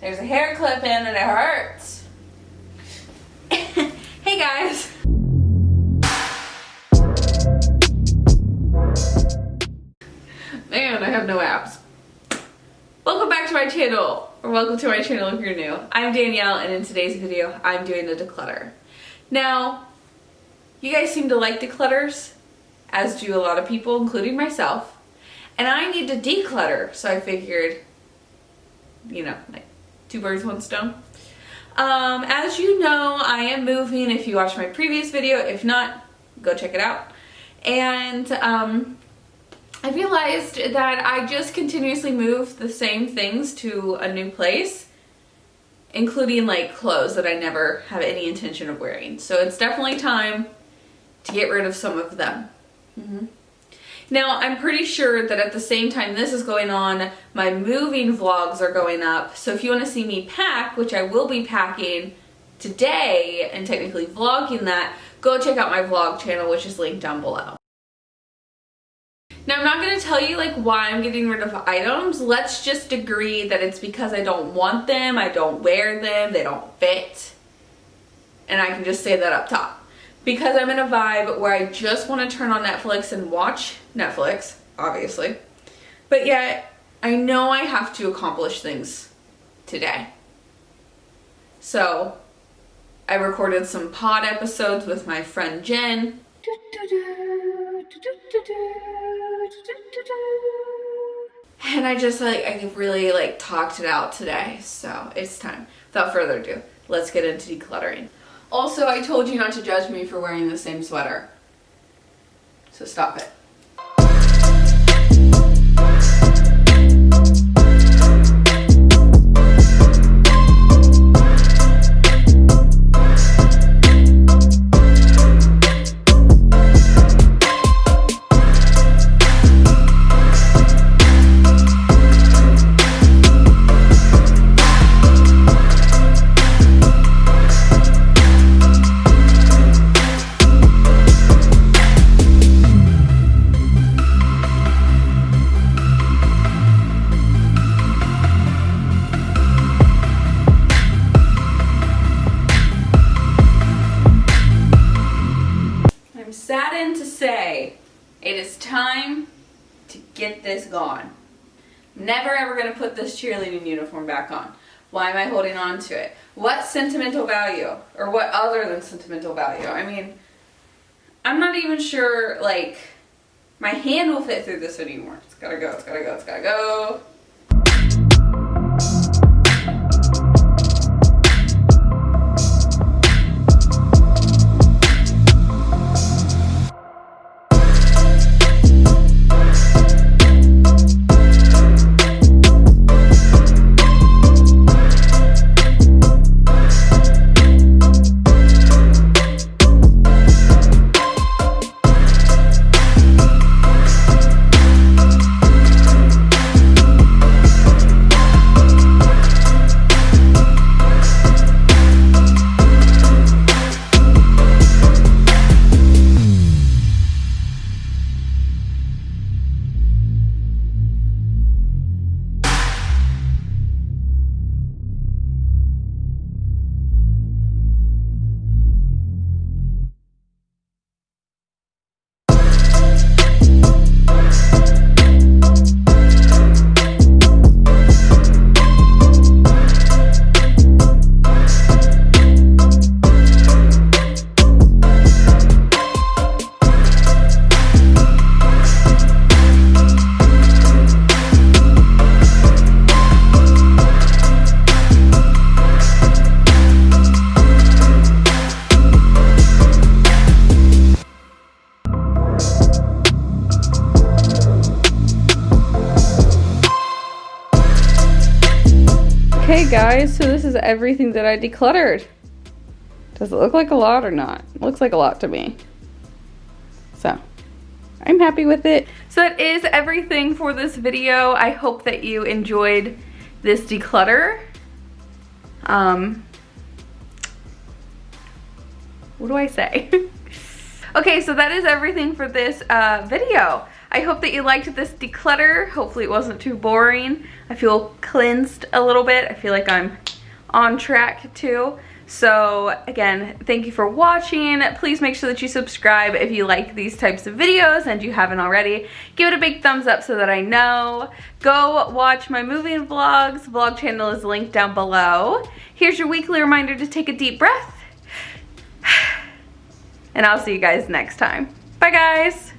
There's a hair clip in and it hurts. Hey guys. Man, I have no abs. Welcome back to my channel, or welcome to my channel if you're new. I'm Danielle, and in today's video, I'm doing a declutter. Now, you guys seem to like declutters, as do a lot of people, including myself. And I need to declutter, so I figured, you know, like two birds, one stone. As you know, I am moving. If you watched my previous video, if not, go check it out. And I realized that I just continuously move the same things to a new place, including like clothes that I never have any intention of wearing. So it's definitely time to get rid of some of them. Now, I'm pretty sure that at the same time this is going on, my moving vlogs are going up. So if you want to see me pack, which I will be packing today and technically vlogging that, go check out my vlog channel, which is linked down below. Now, I'm not going to tell you like why I'm getting rid of items. Let's just agree that it's because I don't want them, I don't wear them, they don't fit. And I can just say that up top. Because I'm in a vibe where I just want to turn on Netflix and watch Netflix, obviously. But yet, I know I have to accomplish things today. So, I recorded some pod episodes with my friend Jen. And I just I really talked it out today. So, it's time. Without further ado, let's get into decluttering. Also, I told you not to judge me for wearing the same sweater. So stop it. Saddened to say, it is time to get this gone. I'm never ever going to put this cheerleading uniform back on. Why am I holding on to it? What sentimental value? Or what other than sentimental value? I mean, I'm not even sure, my hand will fit through this anymore. It's gotta go, it's gotta go, it's gotta go. Okay guys, so this is everything that I decluttered. Does it look like a lot or not? It looks like a lot to me. So, I'm happy with it. So that is everything for this video. I hope that you enjoyed this declutter. What do I say? Okay, so that is everything for this video. I hope that you liked this declutter. Hopefully it wasn't too boring. I feel cleansed a little bit. I feel like I'm on track too. So again, thank you for watching. Please make sure that you subscribe if you like these types of videos and you haven't already. Give it a big thumbs up so that I know. Go watch my movie vlogs. Vlog channel is linked down below. Here's your weekly reminder to take a deep breath. And I'll see you guys next time. Bye guys.